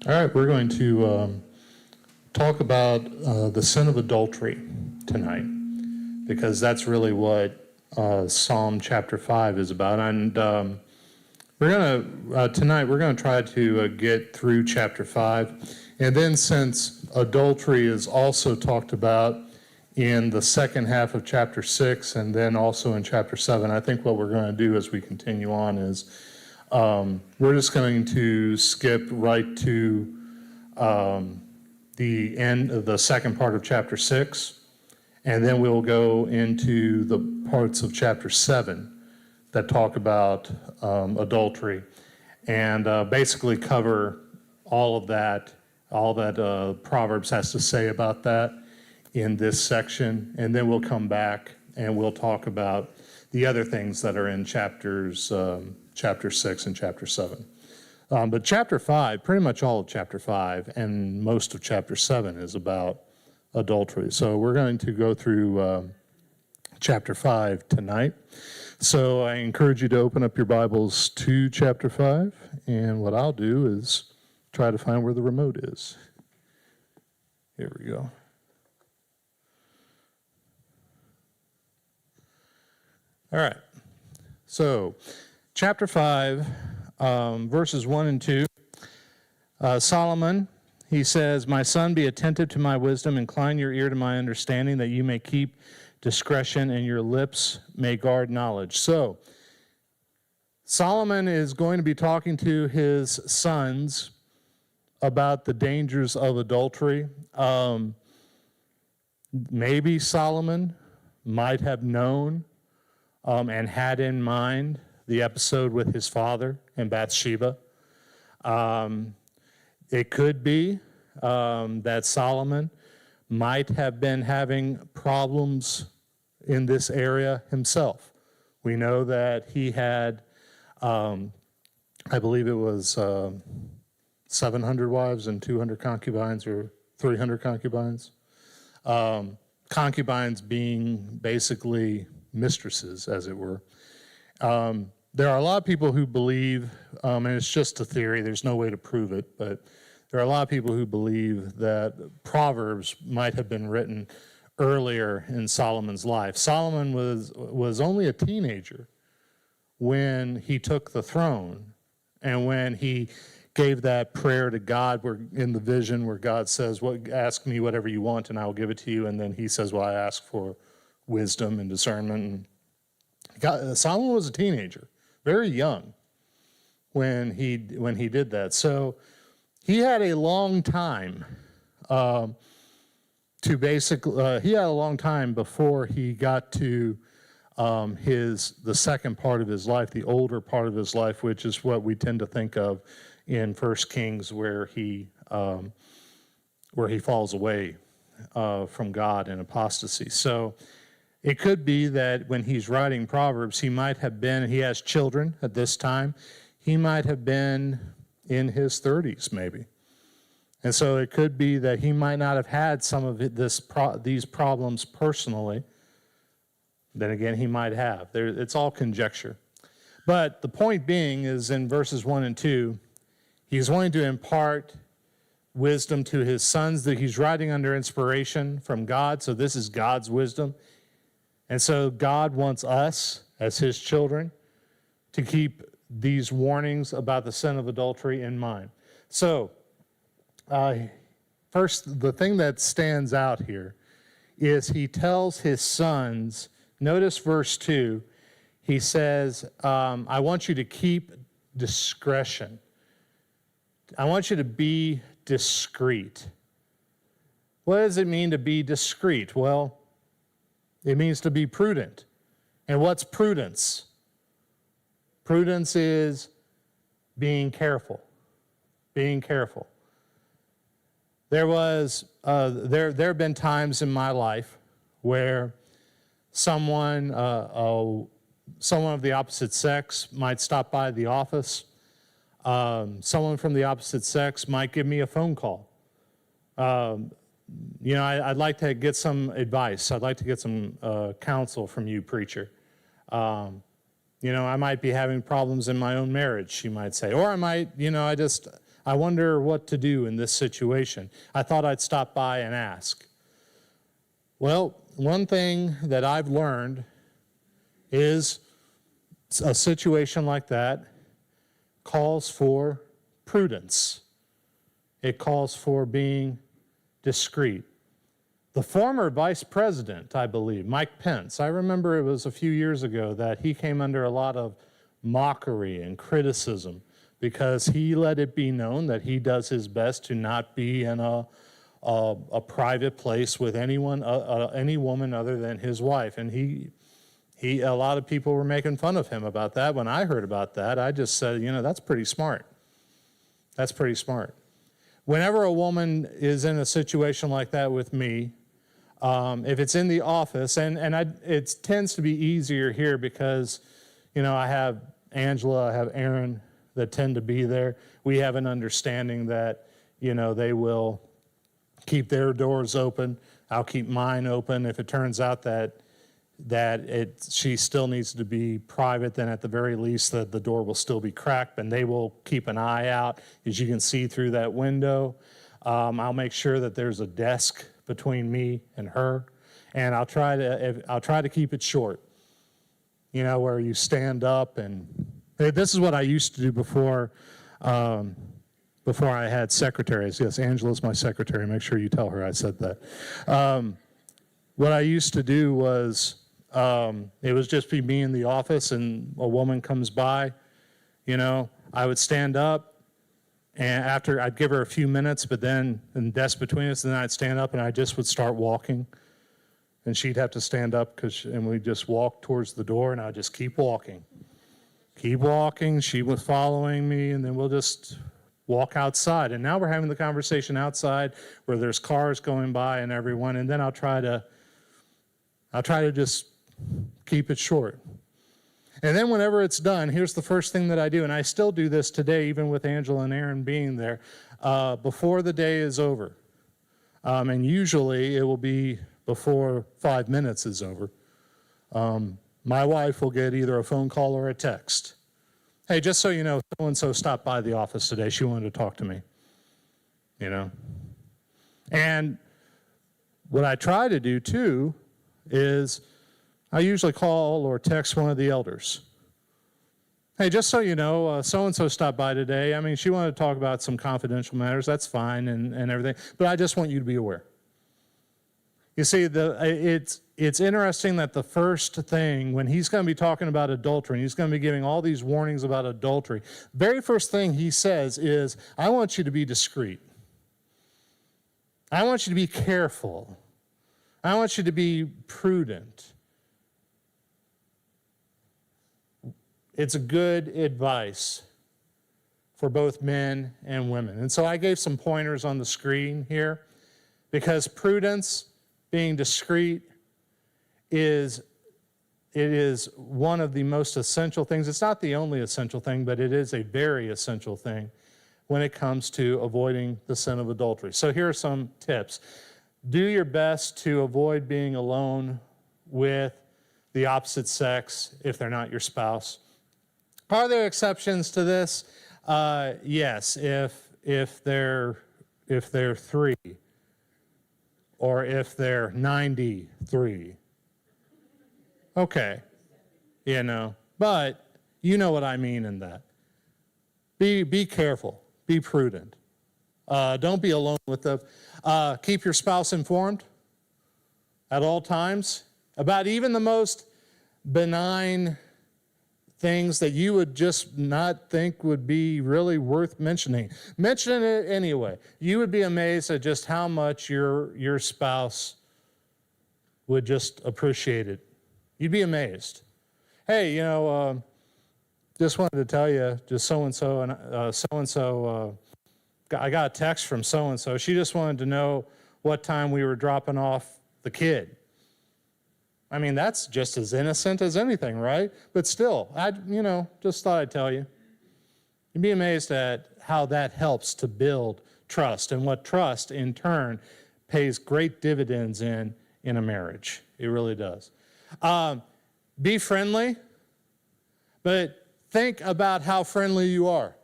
All right, we're going to talk about the sin of adultery tonight, because that's really what Psalm chapter 5 is about. And tonight we're going to try to get through chapter 5. And then, since adultery is also talked about in the second half of chapter 6 and then also in chapter 7, I think what we're going to do as we continue on is we're just going to skip right to the end of the second part of chapter 6, and then we'll go into the parts of chapter 7 that talk about adultery, and basically cover all that Proverbs has to say about that in this section. And then we'll come back and we'll talk about the other things that are in chapter 6 and chapter 7. But chapter 5, pretty much all of chapter 5 and most of chapter 7 is about adultery. So we're going to go through chapter 5 tonight. So I encourage you to open up your Bibles to chapter 5, and what I'll do is try to find where the remote is. Here we go. All right. So chapter 5, verses 1 and 2. Solomon, he says, "My son, be attentive to my wisdom, incline your ear to my understanding, that you may keep discretion and your lips may guard knowledge." So Solomon is going to be talking to his sons about the dangers of adultery. Maybe Solomon might have known and had in mind the episode with his father and Bathsheba. It could be that Solomon might have been having problems in this area himself. We know that he had, I believe it was 700 wives and 200 concubines, or 300 concubines. Concubines being basically mistresses, as it were. There are a lot of people who believe, and it's just a theory, there's no way to prove it, but there are a lot of people who believe that Proverbs might have been written earlier in Solomon's life. Solomon was only a teenager when he took the throne, and when he gave that prayer to God in the vision where God says, ask me whatever you want and I will give it to you. And then he says, well, I ask for wisdom and discernment. And Solomon was a teenager, very young when he did that. So he had a long time before he got to the second part of his life, the older part of his life, which is what we tend to think of in 1 Kings, where he falls away from God in apostasy. So it could be that when he's writing Proverbs, he has children at this time, he might have been in his 30s maybe. And so it could be that he might not have had some of these problems personally. Then again, he might have. It's all conjecture. But the point being is, in verses 1 and 2, he's going to impart wisdom to his sons that he's writing under inspiration from God. So this is God's wisdom. And so God wants us, as his children, to keep these warnings about the sin of adultery in mind. So, first, the thing that stands out here is he tells his sons, notice verse 2, he says, I want you to keep discretion. I want you to be discreet. What does it mean to be discreet? Well, it means to be prudent. And what's prudence? Prudence is being careful. Being careful. There have been times in my life where someone of the opposite sex might stop by the office. Someone from the opposite sex might give me a phone call. I'd like to get some advice. I'd like to get some counsel from you, preacher. I might be having problems in my own marriage, she might say. Or I might, I wonder what to do in this situation. I thought I'd stop by and ask. Well, one thing that I've learned is a situation like that calls for prudence. It calls for being discreet. The former vice president, I believe, Mike Pence, I remember it was a few years ago that he came under a lot of mockery and criticism because he let it be known that he does his best to not be in a private place with any woman other than his wife. And a lot of people were making fun of him about that. When I heard about that, I just said, that's pretty smart. That's pretty smart. Whenever a woman is in a situation like that with me, if it's in the office, and it tends to be easier here because, I have Angela, I have Aaron that tend to be there. We have an understanding that, they will keep their doors open. I'll keep mine open. If it turns out that she still needs to be private, then at the very least the door will still be cracked, and they will keep an eye out as you can see through that window. I'll make sure that there's a desk between me and her, and I'll try to keep it short. Where you stand up, and this is what I used to do before I had secretaries. Yes, Angela's my secretary. Make sure you tell her I said that. What I used to do was, it was just be me in the office and a woman comes by, I would stand up, and after I'd give her a few minutes, but then in the desk between us, then I'd stand up and I just would start walking. And she'd have to stand up and we'd just walk towards the door, and I'd just keep walking. Keep walking, she was following me, and then we'll just walk outside. And now we're having the conversation outside where there's cars going by and everyone, and then I'll try to just keep it short. And then whenever it's done, here's the first thing that I do, and I still do this today, even with Angela and Aaron being there, before the day is over. And usually it will be before 5 minutes is over. My wife will get either a phone call or a text. Hey, just so you know, so-and-so stopped by the office today. She wanted to talk to me. And what I try to do, too, is I usually call or text one of the elders. Hey, just so you know, so-and-so stopped by today. I mean, she wanted to talk about some confidential matters. That's fine and everything. But I just want you to be aware. You see, it's interesting that the first thing, when he's going to be talking about adultery, and he's going to be giving all these warnings about adultery, very first thing he says is, I want you to be discreet. I want you to be careful. I want you to be prudent. It's a good advice for both men and women. And so I gave some pointers on the screen here, because prudence, being discreet, it is one of the most essential things. It's not the only essential thing, but it is a very essential thing when it comes to avoiding the sin of adultery. So here are some tips. Do your best to avoid being alone with the opposite sex if they're not your spouse. Are there exceptions to this? Yes, if they're 3, or if they're 93. Okay, but you know what I mean in that. Be careful, be prudent. Don't be alone with them. Keep your spouse informed at all times about even the most benign things that you would just not think would be really worth mentioning. Mention it anyway. You would be amazed at just how much your spouse would just appreciate it. You'd be amazed. Hey, just wanted to tell you, just so-and-so and so-and-so, I got a text from so-and-so. She just wanted to know what time we were dropping off the kid. I mean, that's just as innocent as anything, right? But still, I just thought I'd tell you. You'd be amazed at how that helps to build trust, and what trust, in turn, pays great dividends in a marriage. It really does. Be friendly, but think about how friendly you are.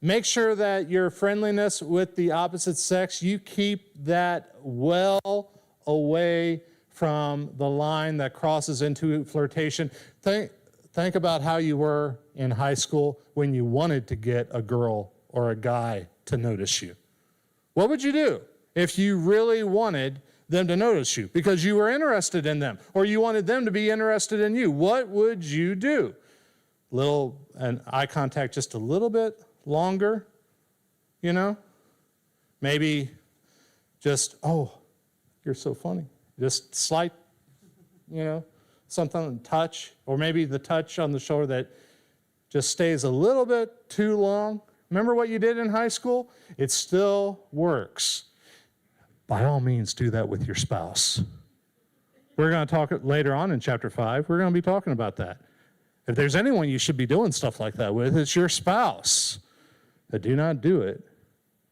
Make sure that your friendliness with the opposite sex, you keep that well away from the line that crosses into flirtation. Think about how you were in high school when you wanted to get a girl or a guy to notice you. What would you do if you really wanted them to notice you because you were interested in them or you wanted them to be interested in you? What would you do? And eye contact just a little bit longer, you know? Maybe just, oh, you're so funny. Just slight, something, touch, or maybe the touch on the shoulder that just stays a little bit too long. Remember what you did in high school? It still works. By all means, do that with your spouse. We're going to talk later on in chapter 5. We're going to be talking about that. If there's anyone you should be doing stuff like that with, it's your spouse. But do not do it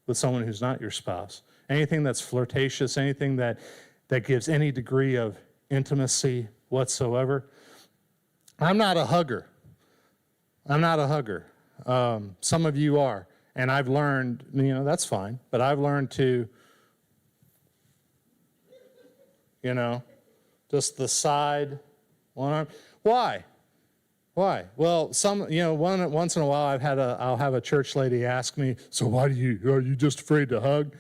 with someone who's not your spouse. Anything that's flirtatious, anything that gives any degree of intimacy whatsoever. I'm not a hugger. Some of you are. And I've learned, that's fine. But I've learned to, just the side, one arm. Why? Well, once in a while I'll have a church lady ask me, so are you just afraid to hug?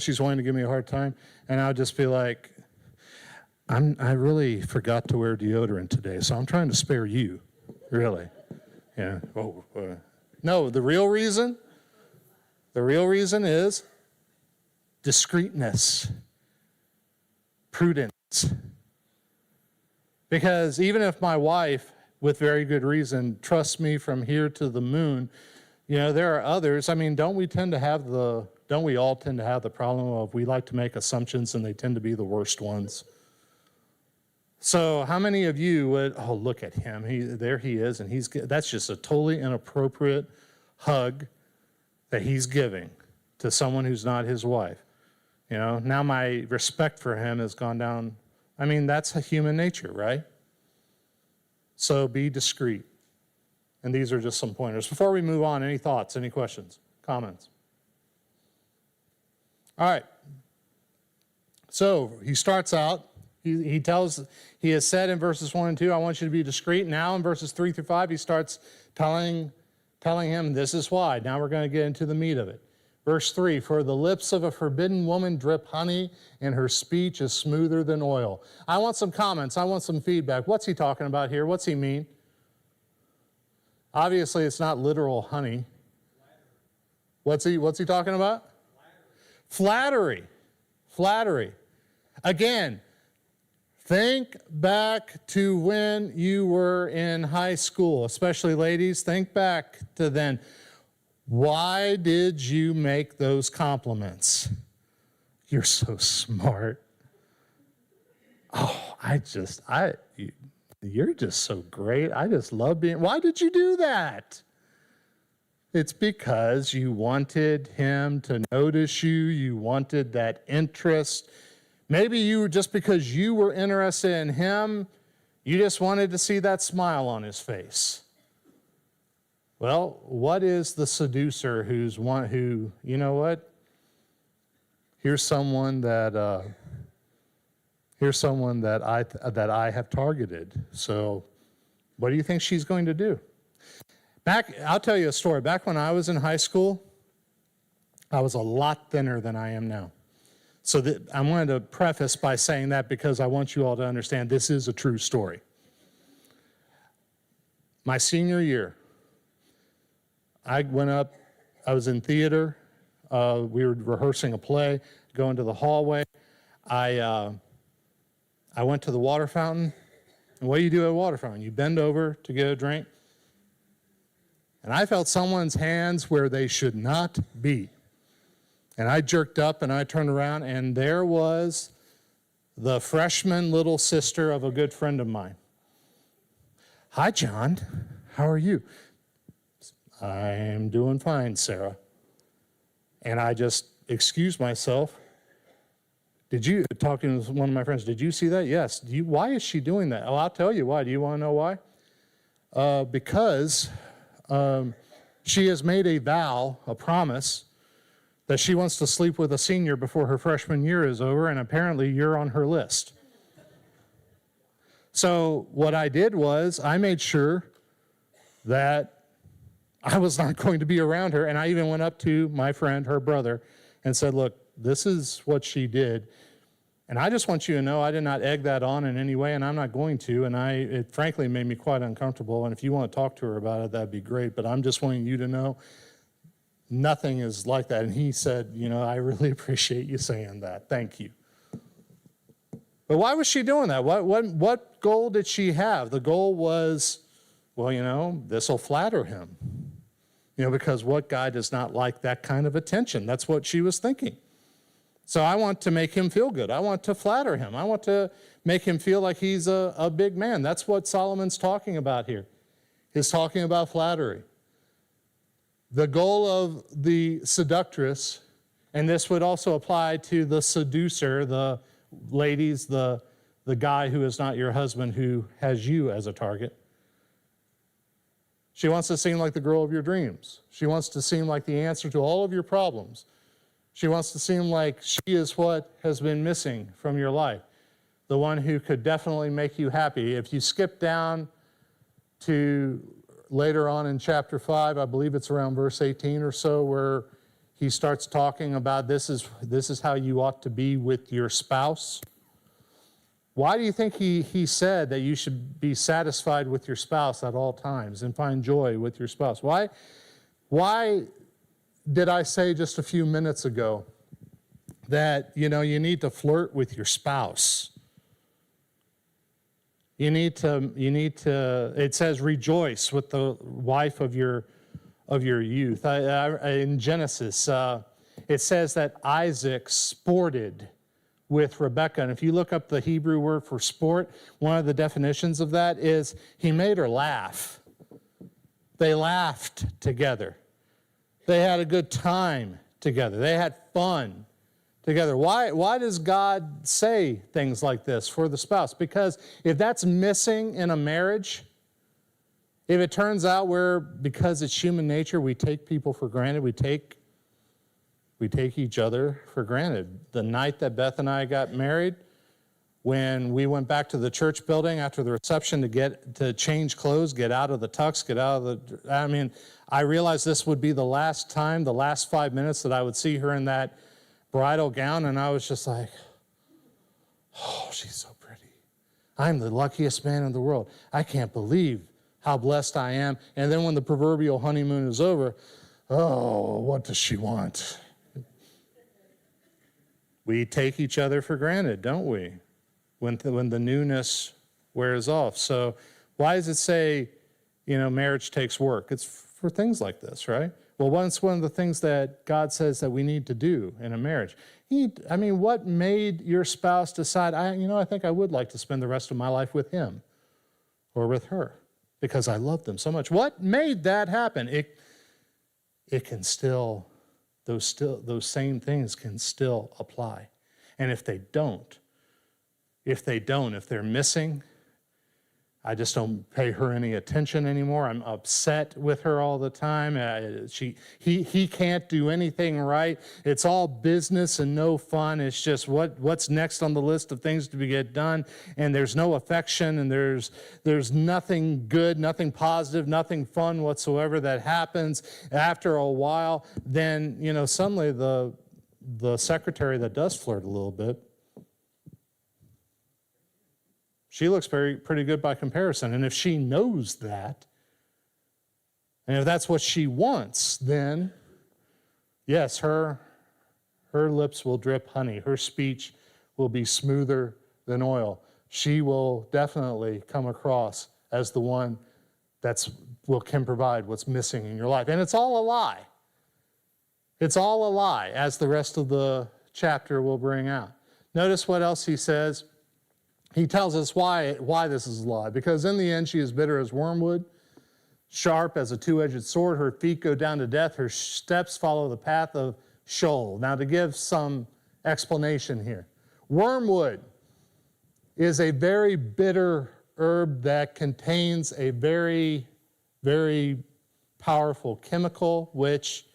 She's wanting to give me a hard time. And I'll just be like, I really forgot to wear deodorant today, so I'm trying to spare you, really. Yeah. No, the real reason is discreetness, prudence. Because even if my wife, with very good reason, trusts me from here to the moon, there are others. I mean, don't we all tend to have the problem of we like to make assumptions and they tend to be the worst ones? So how many of you would, look at him, there he is, and that's just a totally inappropriate hug that he's giving to someone who's not his wife. Now my respect for him has gone down. I mean, that's a human nature, right? So be discreet. And these are just some pointers. Before we move on, any thoughts, any questions, comments? All right. So he starts out, he has said in verses 1 and 2, I want you to be discreet. Now in verses 3 through 5, he starts telling him this is why. Now we're going to get into the meat of it. Verse 3, for the lips of a forbidden woman drip honey, and her speech is smoother than oil. I want some comments. I want some feedback. What's he talking about here? What's he mean? Obviously, it's not literal honey. What's he talking about? Flattery. Again, think back to when you were in high school, especially ladies. Think back to then. Why did you make those compliments? You're so smart. Oh, you're just so great. I just love being. Why did you do that? It's because you wanted him to notice you. You wanted that interest. Maybe just because you were interested in him, you just wanted to see that smile on his face. Well, what is the seducer who, you know what? Here's someone that I have targeted. So what do you think she's going to do? I'll tell you a story. Back when I was in high school, I was a lot thinner than I am now. So I wanted to preface by saying that because I want you all to understand this is a true story. My senior year, I was in theater. We were rehearsing a play, go into the hallway. I went to the water fountain. And what do you do at a water fountain? You bend over to get a drink. And I felt someone's hands where they should not be. And I jerked up and I turned around, and there was the freshman little sister of a good friend of mine. Hi, John. How are you? I'm doing fine, Sarah. And I just excused myself. Talking to one of my friends, did you see that? Yes. Why is she doing that? Oh, I'll tell you why. Do you want to know why? Because She has made a vow, a promise, that she wants to sleep with a senior before her freshman year is over, and apparently you're on her list. So what I did was I made sure that I was not going to be around her, and I even went up to my friend, her brother, and said, look, this is what she did, and I just want you to know I did not egg that on in any way, and I'm not going to, and it frankly made me quite uncomfortable, and if you want to talk to her about it, that'd be great, but I'm just wanting you to know nothing is like that. And he said, I really appreciate you saying that. Thank you. But why was she doing that? What goal did she have? The goal was, this will flatter him. Because what guy does not like that kind of attention? That's what she was thinking. So I want to make him feel good. I want to flatter him. I want to make him feel like he's a big man. That's what Solomon's talking about here. He's talking about flattery. The goal of the seductress, and this would also apply to the seducer, the ladies, the guy who is not your husband who has you as a target. She wants to seem like the girl of your dreams. She wants to seem like the answer to all of your problems. She wants to seem like she is what has been missing from your life, the one who could definitely make you happy. If you skip down to later on in chapter 5, I believe it's around verse 18 or so, where he starts talking about this is how you ought to be with your spouse. Why do you think he said that you should be satisfied with your spouse at all times and find joy with your spouse? Why did I say just a few minutes ago that, you need to flirt with your spouse? You need to, it says rejoice with the wife of your youth. In Genesis, it says that Isaac sported with Rebekah. And if you look up the Hebrew word for sport, one of the definitions of that is he made her laugh. They laughed together. They had a good time together. They had fun together. Why does God say things like this for the spouse? Because if that's missing in a marriage, if it turns out because it's human nature, we take people for granted, we take each other for granted. The night that Beth and I got married, when we went back to the church building after the reception to change clothes, get out of the tux, I realized this would be the last time, the last 5 minutes that I would see her in that bridal gown, and I was just like, oh, she's so pretty. I'm the luckiest man in the world. I can't believe how blessed I am. And then when the proverbial honeymoon is over, oh, what does she want? We take each other for granted, don't we? When the newness wears off. So why does it say, marriage takes work? It's for things like this, right? Well, what's one of the things that God says that we need to do in a marriage? What made your spouse decide, I think I would like to spend the rest of my life with him or with her because I love them so much? What made that happen? It can still, those same things can still apply. And if they're missing, I just don't pay her any attention anymore. I'm upset with her all the time. He can't do anything right. It's all business and no fun. It's just what's next on the list of things to get done. And there's no affection, and there's nothing good, nothing positive, nothing fun whatsoever that happens. After a while, then suddenly the secretary that does flirt a little bit, she looks pretty good by comparison. And if she knows that, and if that's what she wants, then yes, her lips will drip honey. Her speech will be smoother than oil. She will definitely come across as the one can provide what's missing in your life. And it's all a lie. It's all a lie, as the rest of the chapter will bring out. Notice what else he says. He tells us why this is a lie. Because in the end, she is bitter as wormwood, sharp as a two-edged sword. Her feet go down to death. Her steps follow the path of Sheol. Now, to give some explanation here. Wormwood is a very bitter herb that contains a very, very powerful chemical which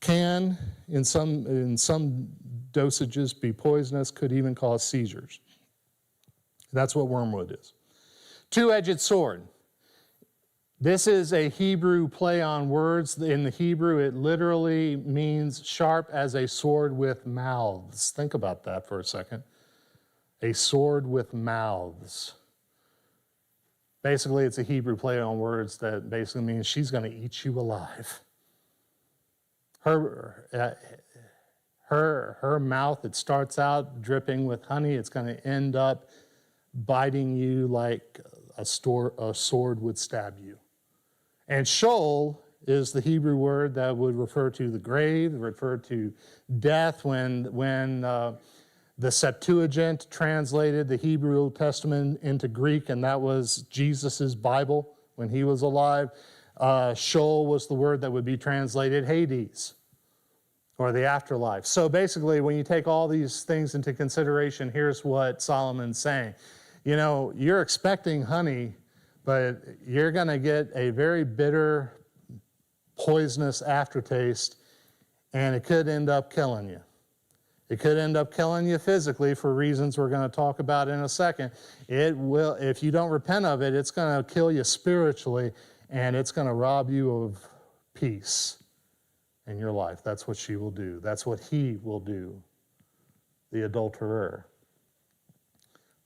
can, in some dosages, be poisonous, could even cause seizures. That's what wormwood is. Two-edged sword. This is a Hebrew play on words. In the Hebrew, it literally means sharp as a sword with mouths. Think about that for a second. A sword with mouths. Basically, it's a Hebrew play on words that basically means she's going to eat you alive. Her mouth, it starts out dripping with honey. It's going to end up biting you like a sword would stab you. And Sheol is the Hebrew word that would refer to the grave, refer to death. When the Septuagint translated the Hebrew Old Testament into Greek, and that was Jesus' Bible when he was alive, Sheol was the word that would be translated Hades, or the afterlife. So basically, when you take all these things into consideration, here's what Solomon's saying. You know, you're expecting honey, but you're going to get a very bitter, poisonous aftertaste, and it could end up killing you. It could end up killing you physically for reasons we're going to talk about in a second. It will, if you don't repent of it, it's going to kill you spiritually, and it's going to rob you of peace in your life. That's what she will do. That's what he will do, the adulterer.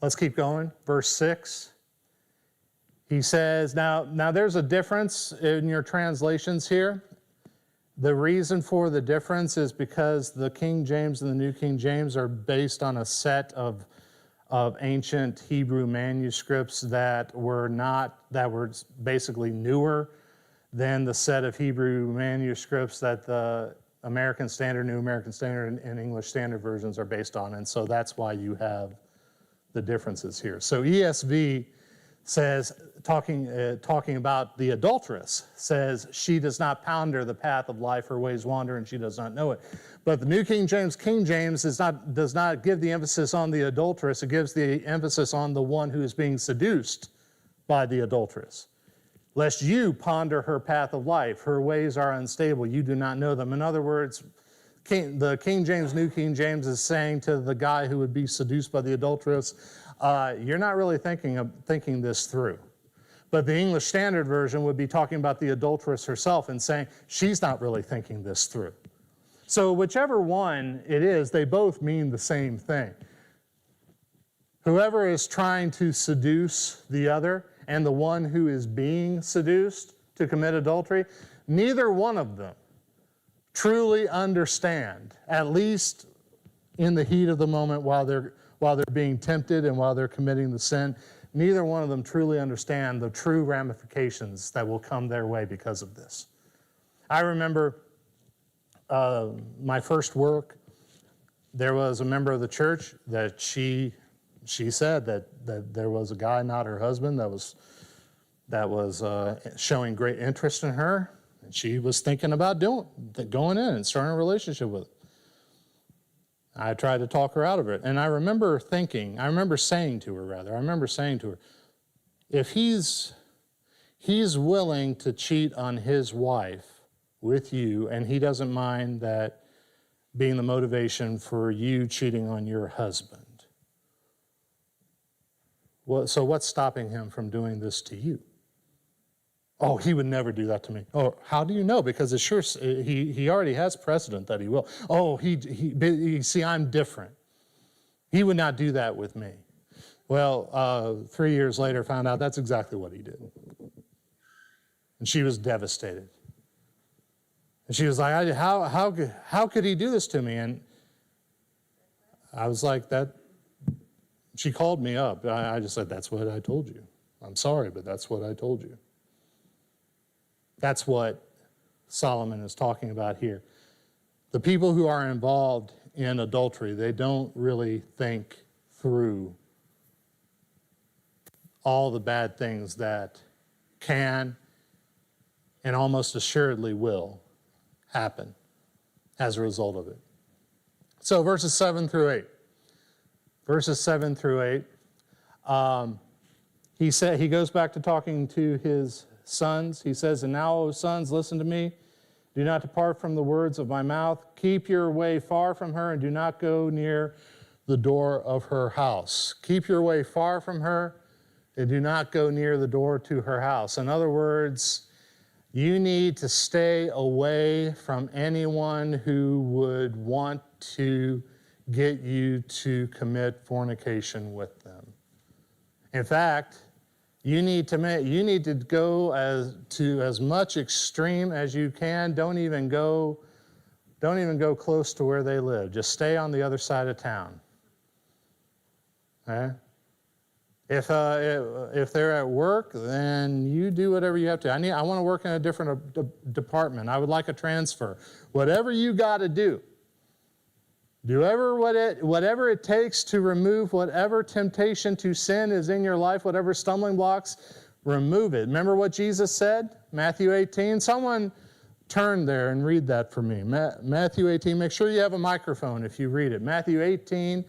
Let's keep going. Verse 6. He says, now there's a difference in your translations here. The reason for the difference is because the King James and the New King James are based on a set of ancient Hebrew manuscripts that were basically newer than the set of Hebrew manuscripts that the American Standard, New American Standard, and English Standard versions are based on. And so that's why you have the differences here. So ESV says, talking about the adulteress, says, she does not ponder the path of life, her ways wander, and she does not know it. But the New King James does not give the emphasis on the adulteress. It gives the emphasis on the one who is being seduced by the adulteress. Lest you ponder her path of life, her ways are unstable, you do not know them. In other words, the King James, New King James is saying to the guy who would be seduced by the adulteress, you're not really thinking this through. But the English Standard Version would be talking about the adulteress herself and saying, she's not really thinking this through. So whichever one it is, they both mean the same thing. Whoever is trying to seduce the other and the one who is being seduced to commit adultery, neither one of them truly understand, at least in the heat of the moment while they're being tempted and while they're committing the sin, neither one of them truly understand the true ramifications that will come their way because of this. I remember my first work, there was a member of the church that she said that there was a guy, not her husband, that was showing great interest in her, and she was thinking about going in and starting a relationship with him. I tried to talk her out of it. And I remember saying to her, if he's willing to cheat on his wife with you, and he doesn't mind that being the motivation for you cheating on your husband, so what's stopping him from doing this to you? Oh, he would never do that to me. Oh, how do you know? Because it's sure he already has precedent that he will. Oh, you see, I'm different. He would not do that with me. Well, 3 years later, found out that's exactly what he did. And she was devastated. And she was like, how could he do this to me? And I was like, she called me up. I just said, that's what I told you. I'm sorry, but that's what I told you. That's what Solomon is talking about here. The people who are involved in adultery, they don't really think through all the bad things that can and almost assuredly will happen as a result of it. So verses 7 through 8. Verses 7 through 8. He goes back to talking to sons. He says, and now, O sons, listen to me. Do not depart from the words of my mouth. Keep your way far from her and do not go near the door of her house. Keep your way far from her and do not go near the door to her house. In other words, you need to stay away from anyone who would want to get you to commit fornication with them. In fact, you need to go as much extreme as you can. Don't even go close to where they live. Just stay on the other side of town. Okay? If they're at work, then you do whatever you have to. I want to work in a different department. I would like a transfer. Whatever you got to do. Whatever it takes to remove whatever temptation to sin is in your life, whatever stumbling blocks, remove it. Remember what Jesus said? Matthew 18. Someone turn there and read that for me. Matthew 18. Make sure you have a microphone if you read it. Matthew 18,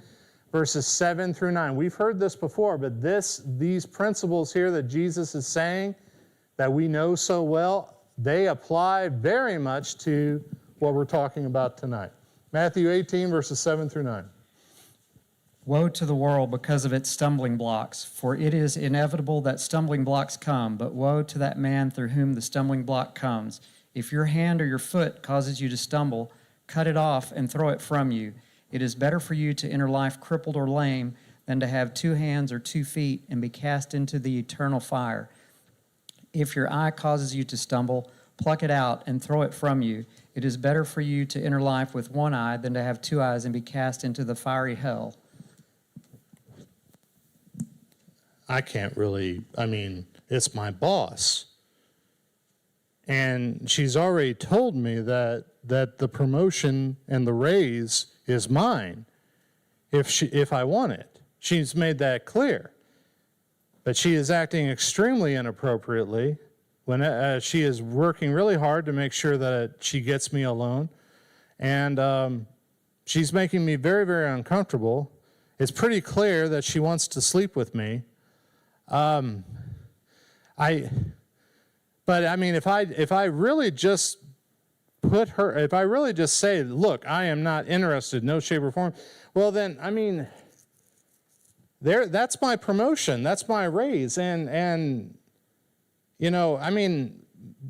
verses 7 through 9. We've heard this before, but these principles here that Jesus is saying that we know so well, they apply very much to what we're talking about tonight. Matthew 18, verses 7 through 9. Woe to the world because of its stumbling blocks, for it is inevitable that stumbling blocks come, but woe to that man through whom the stumbling block comes. If your hand or your foot causes you to stumble, cut it off and throw it from you. It is better for you to enter life crippled or lame than to have 2 hands or 2 feet and be cast into the eternal fire. If your eye causes you to stumble, pluck it out and throw it from you. It is better for you to enter life with 1 eye than to have 2 eyes and be cast into the fiery hell. It's my boss. And she's already told me that the promotion and the raise is mine if I want it. She's made that clear. But she is acting extremely inappropriately when she is working really hard to make sure that she gets me alone. And she's making me very, very uncomfortable. It's pretty clear that she wants to sleep with me. If I really just say, look, I am not interested, no shape or form, well then, that's my promotion, that's my raise, and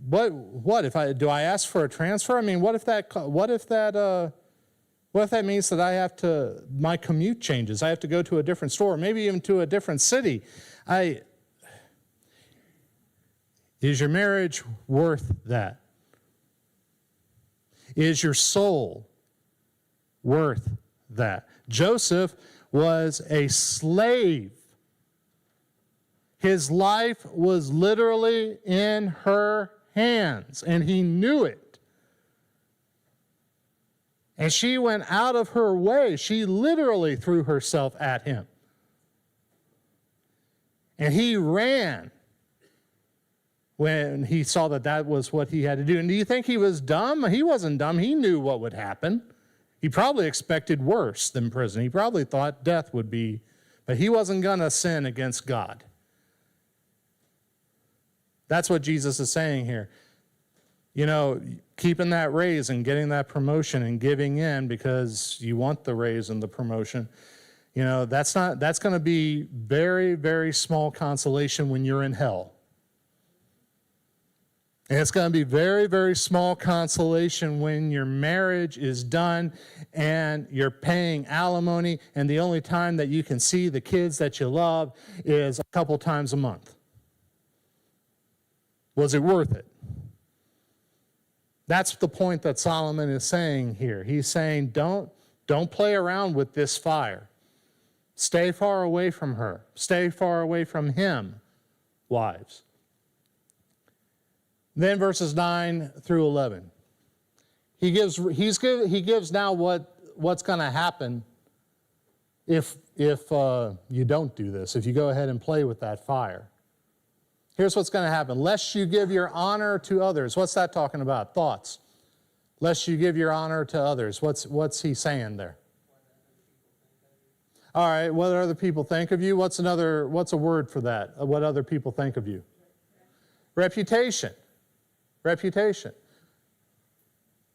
what if I ask for a transfer? What if that means that my commute changes, I have to go to a different store, maybe even to a different city? Is your marriage worth that? Is your soul worth that? Joseph was a slave. His life was literally in her hands, and he knew it. And she went out of her way. She literally threw herself at him. And he ran when he saw that was what he had to do. And do you think he was dumb? He wasn't dumb. He knew what would happen. He probably expected worse than prison. He probably thought death would be, but he wasn't going to sin against God. That's what Jesus is saying here. Keeping that raise and getting that promotion and giving in because you want the raise and the promotion, that's going to be very, very small consolation when you're in hell. And it's going to be very, very small consolation when your marriage is done and you're paying alimony and the only time that you can see the kids that you love is a couple times a month. Was it worth it? That's the point that Solomon is saying here. He's saying, don't play around with this fire. Stay far away from her. Stay far away from him, wives. Then verses 9 through 11. He gives now what's going to happen if you don't do this, if you go ahead and play with that fire. Here's what's going to happen. Lest you give your honor to others. What's that talking about? Thoughts. Lest you give your honor to others. What's he saying there? All right, what other people think of you? What's a word for that? What other people think of you? Reputation. Reputation.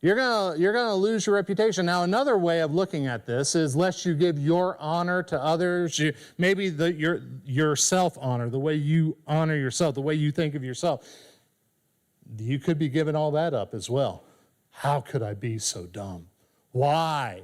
You're gonna lose your reputation. Now, another way of looking at this is lest you give your honor to others, maybe your self-honor, the way you honor yourself, the way you think of yourself. You could be giving all that up as well. How could I be so dumb? Why?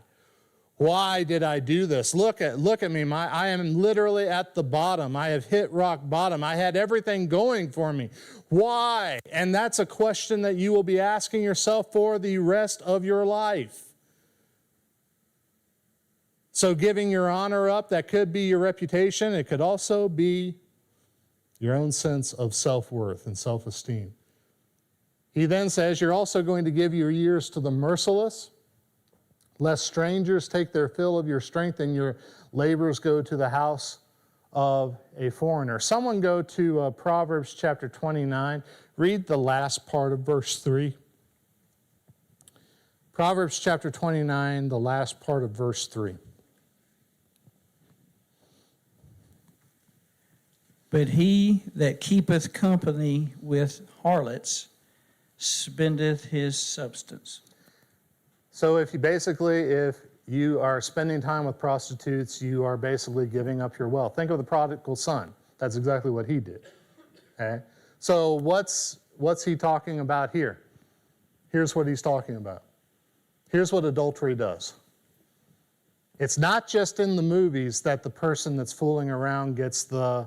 Why did I do this? Look at me. I am literally at the bottom. I have hit rock bottom. I had everything going for me. Why? And that's a question that you will be asking yourself for the rest of your life. So giving your honor up, that could be your reputation. It could also be your own sense of self-worth and self-esteem. He then says, you're also going to give your years to the merciless, lest strangers take their fill of your strength and your labors go to the house of a foreigner. Someone go to Proverbs chapter 29. Read the last part of verse 3. Proverbs chapter 29, the last part of verse 3. But he that keepeth company with harlots spendeth his substance. So if you are spending time with prostitutes, you are basically giving up your wealth. Think of the prodigal son. That's exactly what he did. Okay? So what's he talking about here? Here's what he's talking about. Here's what adultery does. It's not just in the movies that the person that's fooling around gets the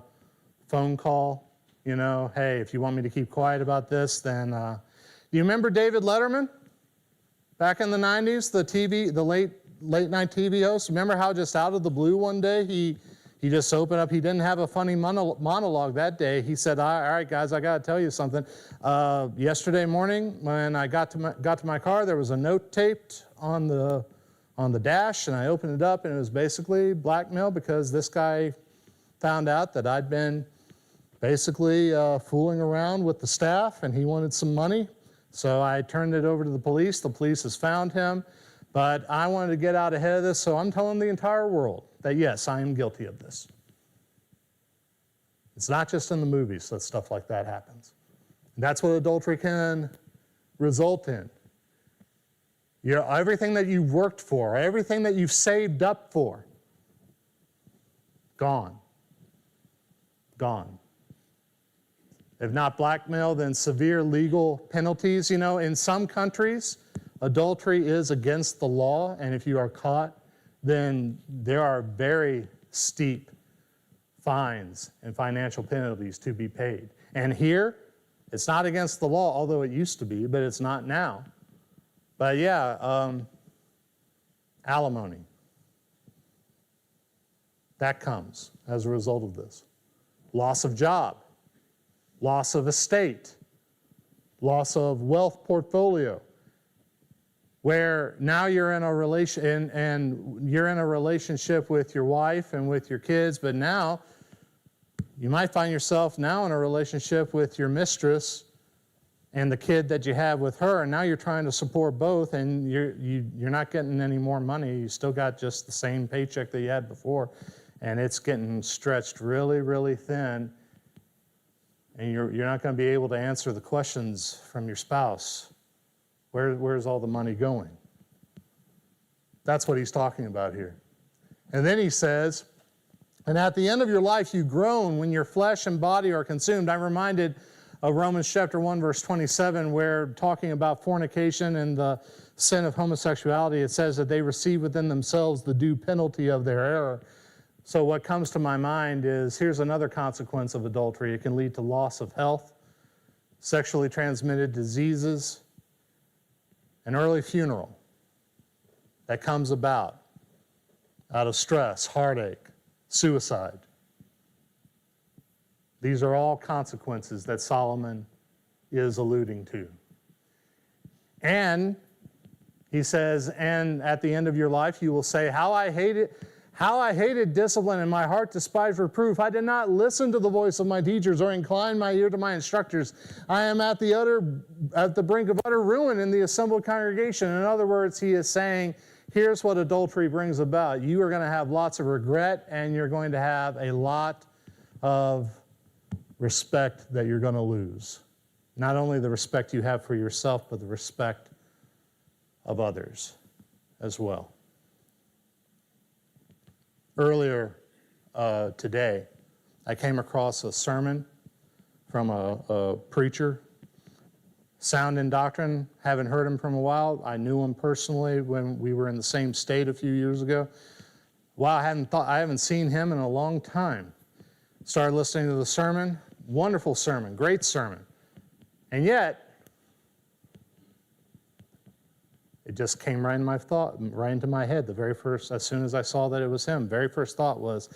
phone call, hey, if you want me to keep quiet about this, then, do you remember David Letterman? Back in the 90s, the late night TV host, remember how just out of the blue one day, he just opened up, he didn't have a funny monologue that day. He said, all right, guys, I got to tell you something. Yesterday morning, when I got to my car, there was a note taped on the dash, and I opened it up, and it was basically blackmail because this guy found out that I'd been basically fooling around with the staff, and he wanted some money. So I turned it over to the police. The police has found him. But I wanted to get out ahead of this, so I'm telling the entire world that, yes, I am guilty of this. It's not just in the movies that stuff like that happens. And that's what adultery can result in. Everything that you've worked for, everything that you've saved up for, gone. Gone. If not blackmail, then severe legal penalties. In some countries, adultery is against the law, and if you are caught, then there are very steep fines and financial penalties to be paid. And here, it's not against the law, although it used to be, but it's not now. But alimony. That comes as a result of this. Loss of job. Loss of estate, loss of wealth portfolio, where now you're in a relation and you're in a relationship with your wife and with your kids, but now you might find yourself now in a relationship with your mistress and the kid that you have with her, and now you're trying to support both, and you're not getting any more money. You still got just the same paycheck that you had before, and it's getting stretched really, really thin. And you're not going to be able to answer the questions from your spouse. Where's all the money going? That's what he's talking about here. And then he says, and at the end of your life you groan when your flesh and body are consumed. I'm reminded of Romans chapter 1, verse 27, where talking about fornication and the sin of homosexuality, it says that they receive within themselves the due penalty of their error. So what comes to my mind is, here's another consequence of adultery. It can lead to loss of health, sexually transmitted diseases, an early funeral that comes about out of stress, heartache, suicide. These are all consequences that Solomon is alluding to. And he says, and at the end of your life you will say, How I hated discipline, and my heart despised reproof. I did not listen to the voice of my teachers or incline my ear to my instructors. I am at the brink of utter ruin in the assembled congregation. In other words, he is saying, here's what adultery brings about. You are going to have lots of regret, and you're going to have a lot of respect that you're going to lose. Not only the respect you have for yourself, but the respect of others as well. Earlier today, I came across a sermon from a preacher, sound in doctrine. Haven't heard him from a while. I knew him personally when we were in the same state a few years ago. Wow, I haven't seen him in a long time. Started listening to the sermon. Wonderful sermon, great sermon. And yet, it just came right into my head. As soon as I saw that it was him, very first thought was,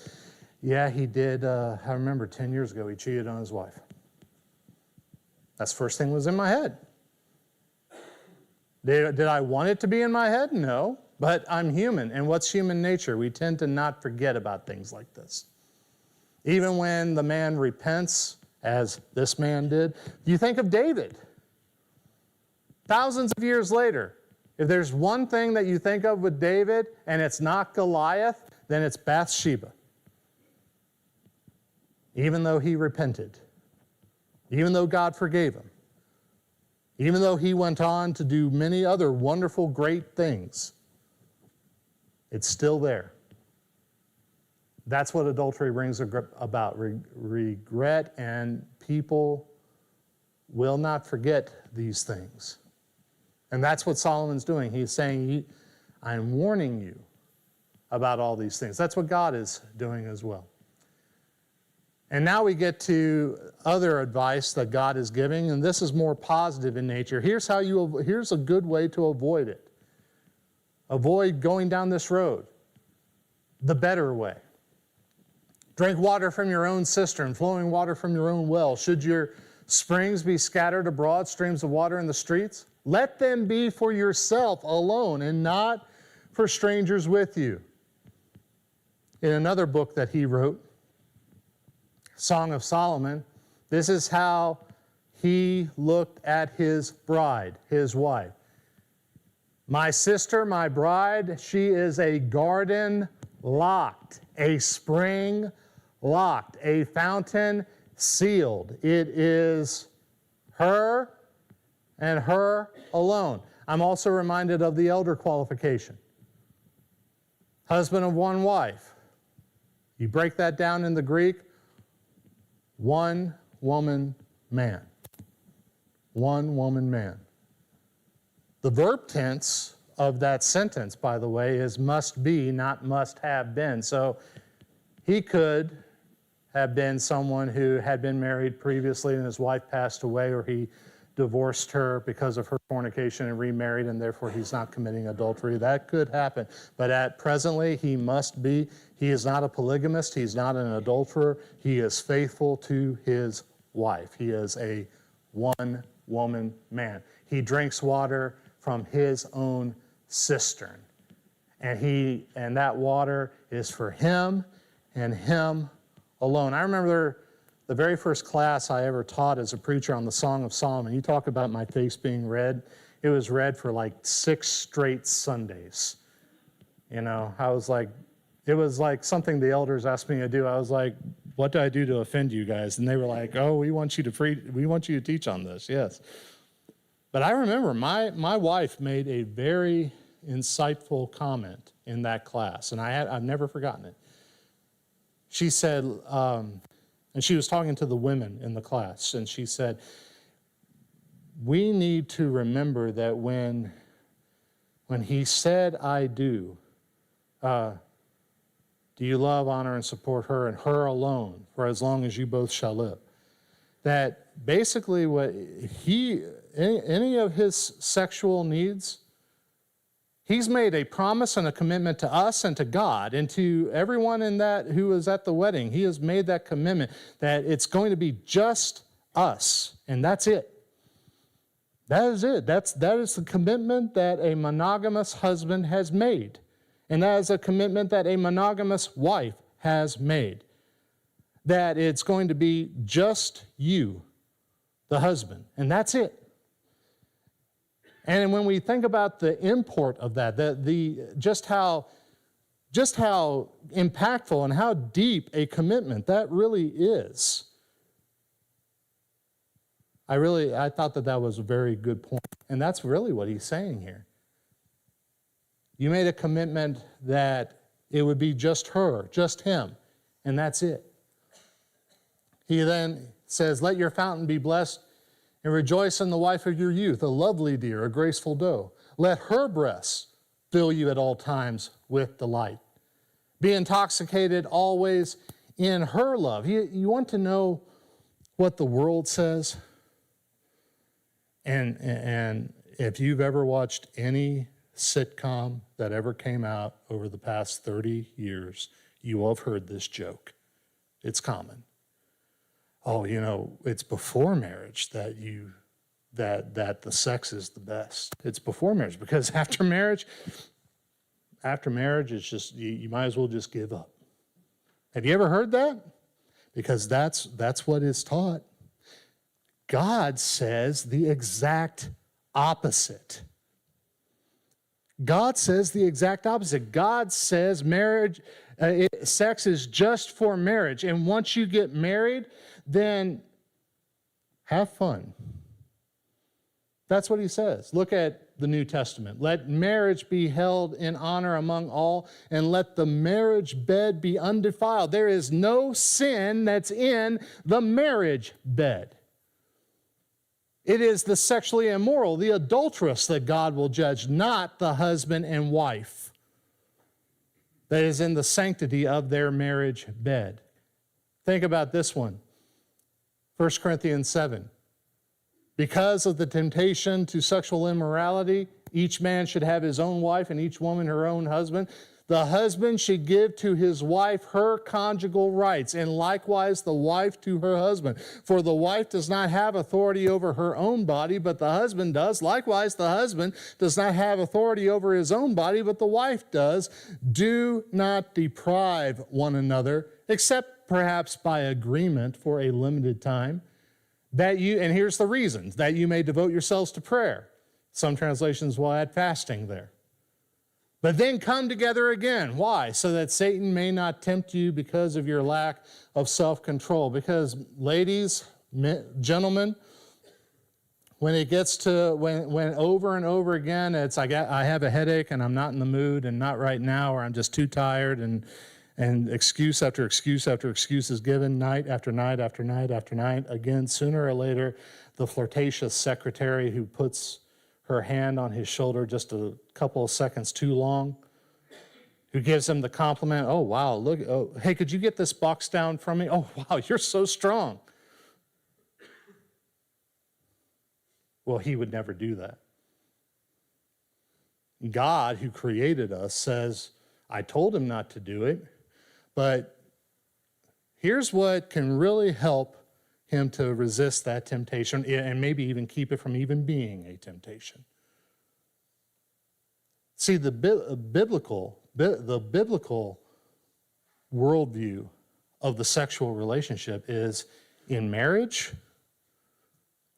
yeah, he did. I remember 10 years ago, he cheated on his wife. That's the first thing that was in my head. Did I want it to be in my head? No, but I'm human. And what's human nature? We tend to not forget about things like this. Even when the man repents, as this man did, you think of David. Thousands of years later, if there's one thing that you think of with David, and it's not Goliath, then it's Bathsheba. Even though he repented, even though God forgave him, even though he went on to do many other wonderful, great things, it's still there. That's what adultery brings about, regret, and people will not forget these things. And that's what Solomon's doing. He's saying, I'm warning you about all these things. That's what God is doing as well. And now we get to other advice that God is giving, and this is more positive in nature. Here's a good way to avoid it. Avoid going down this road the better way. Drink water from your own cistern, flowing water from your own well. Should your springs be scattered abroad, streams of water in the streets? Let them be for yourself alone and not for strangers with you. In another book that he wrote, Song of Solomon, this is how he looked at his bride, his wife. My sister, my bride, she is a garden locked, a spring locked, a fountain sealed. It is her and her alone. I'm also reminded of the elder qualification. Husband of one wife. You break that down in the Greek, one woman man. One woman man. The verb tense of that sentence, by the way, is must be, not must have been. So he could have been someone who had been married previously and his wife passed away, or he divorced her because of her fornication and remarried, and therefore he's not committing adultery. That could happen. But at presently, he must be. He is not a polygamist. He's not an adulterer. He is faithful to his wife. He is a one-woman man. He drinks water from his own cistern. And that water is for him and him alone. I remember the very first class I ever taught as a preacher on the Song of Solomon. You talk about my face being red. It was red for like 6 straight Sundays. You know, it was like something the elders asked me to do. I was like, what do I do to offend you guys? And they were like, oh, we want you to teach on this, yes. But I remember my wife made a very insightful comment in that class, and I've never forgotten it. She said, and she was talking to the women in the class, and she said, we need to remember that when he said, I do you love, honor, and support her and her alone for as long as you both shall live? That basically what any of his sexual needs, he's made a promise and a commitment to us and to God and to everyone in that who was at the wedding. He has made that commitment that it's going to be just us, and that's it. That is it. That is the commitment that a monogamous husband has made. And that is a commitment that a monogamous wife has made. That it's going to be just you, the husband, and that's it. And when we think about the import of that, just how impactful and how deep a commitment that really is, I thought that was a very good point. And that's really what he's saying here. You made a commitment that it would be just her, just him, and that's it. He then says, let your fountain be blessed and rejoice in the wife of your youth, a lovely deer, a graceful doe. Let her breasts fill you at all times with delight. Be intoxicated always in her love. You want to know what the world says? And if you've ever watched any sitcom that ever came out over the past 30 years, you will have heard this joke. It's common. Oh, it's before marriage that the sex is the best. It's before marriage, because after marriage, it's just, you might as well just give up. Have you ever heard that? Because that's what is taught. God says the exact opposite. God says the exact opposite. God says sex is just for marriage. And once you get married, then have fun. That's what he says. Look at the New Testament. Let marriage be held in honor among all, and let the marriage bed be undefiled. There is no sin that's in the marriage bed. It is the sexually immoral, the adulteress, that God will judge, not the husband and wife that is in the sanctity of their marriage bed. Think about this one. 1 Corinthians 7. Because of the temptation to sexual immorality, each man should have his own wife and each woman her own husband. The husband should give to his wife her conjugal rights, and likewise the wife to her husband. For the wife does not have authority over her own body, but the husband does. Likewise, the husband does not have authority over his own body, but the wife does. Do not deprive one another, except perhaps by agreement for a limited time, and here's the reasons, that you may devote yourselves to prayer. Some translations will add fasting there. But then come together again. Why? So that Satan may not tempt you because of your lack of self-control. Because ladies, gentlemen, when it gets to, when over and over again, it's I have a headache and I'm not in the mood and not right now, or I'm just too tired, and excuse after excuse after excuse is given night after night after night after night. Again, sooner or later, the flirtatious secretary who puts her hand on his shoulder just a couple of seconds too long, who gives him the compliment, oh, wow, look, oh, hey, could you get this box down from me? Oh, wow, you're so strong. Well, he would never do that. God, who created us, says, I told him not to do it, but here's what can really help him to resist that temptation and maybe even keep it from even being a temptation. See, the biblical worldview of the sexual relationship is in marriage,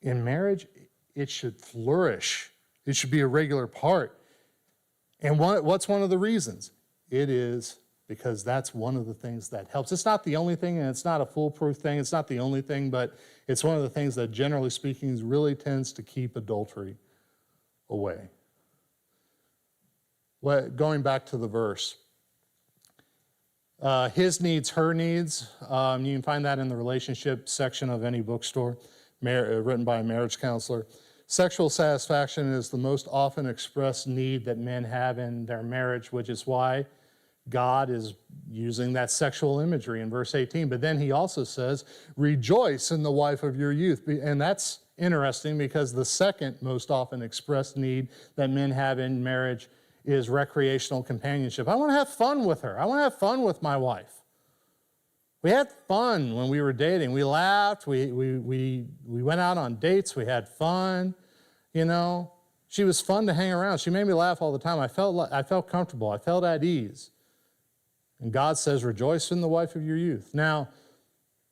it should flourish. It should be a regular part. And what's one of the reasons? It is because that's one of the things that helps. It's not the only thing, and it's not a foolproof thing. It's not the only thing, but it's one of the things that, generally speaking, really tends to keep adultery away. Going back to the verse, his needs, her needs, you can find that in the relationship section of any bookstore, written by a marriage counselor. Sexual satisfaction is the most often expressed need that men have in their marriage, which is why God is using that sexual imagery in verse 18. But then he also says, rejoice in the wife of your youth. And that's interesting because the second most often expressed need that men have in marriage is recreational companionship. I want to have fun with her. I want to have fun with my wife. We had fun when we were dating. We laughed. We went out on dates. We had fun. You know, she was fun to hang around. She made me laugh all the time. I felt comfortable. I felt at ease. And God says, rejoice in the wife of your youth. Now,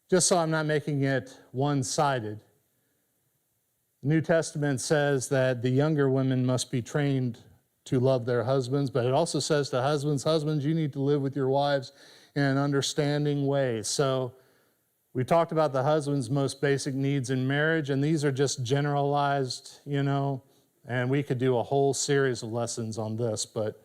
just so I'm not making it one-sided, the New Testament says that the younger women must be trained to love their husbands, but it also says to husbands, you need to live with your wives in an understanding way. So We talked about the husband's most basic needs in marriage, and these are just generalized, and we could do a whole series of lessons on this, but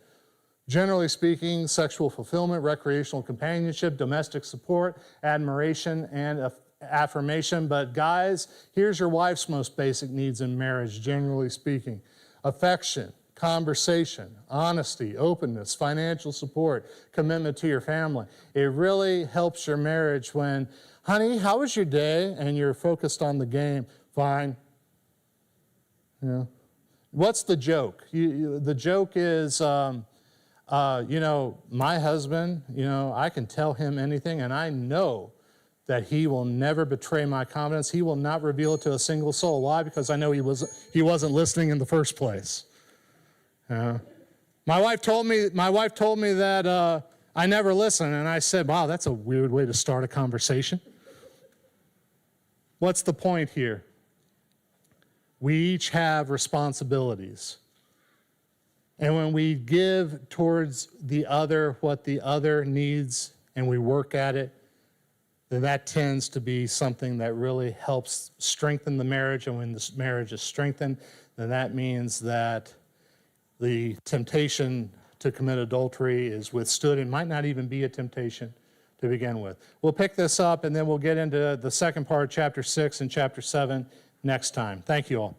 generally speaking, sexual fulfillment, recreational companionship, domestic support, admiration, and affirmation. But guys, here's your wife's most basic needs in marriage, generally speaking. Affection, conversation, honesty, openness, financial support, commitment to your family. It really helps your marriage when, honey, how was your day? And you're focused on the game. Fine. What's the joke? The joke is, my husband, I can tell him anything, and I know that he will never betray my confidence. He will not reveal it to a single soul. Why? Because I know he wasn't listening in the first place. My wife told me that I never listen, and I said, wow, that's a weird way to start a conversation. What's the point here? We each have responsibilities. And when we give towards the other what the other needs and we work at it, then that tends to be something that really helps strengthen the marriage. And when this marriage is strengthened, then that means that the temptation to commit adultery is withstood and might not even be a temptation to begin with. We'll pick this up and then we'll get into the second part, chapter 6 and chapter 7 next time. Thank you all.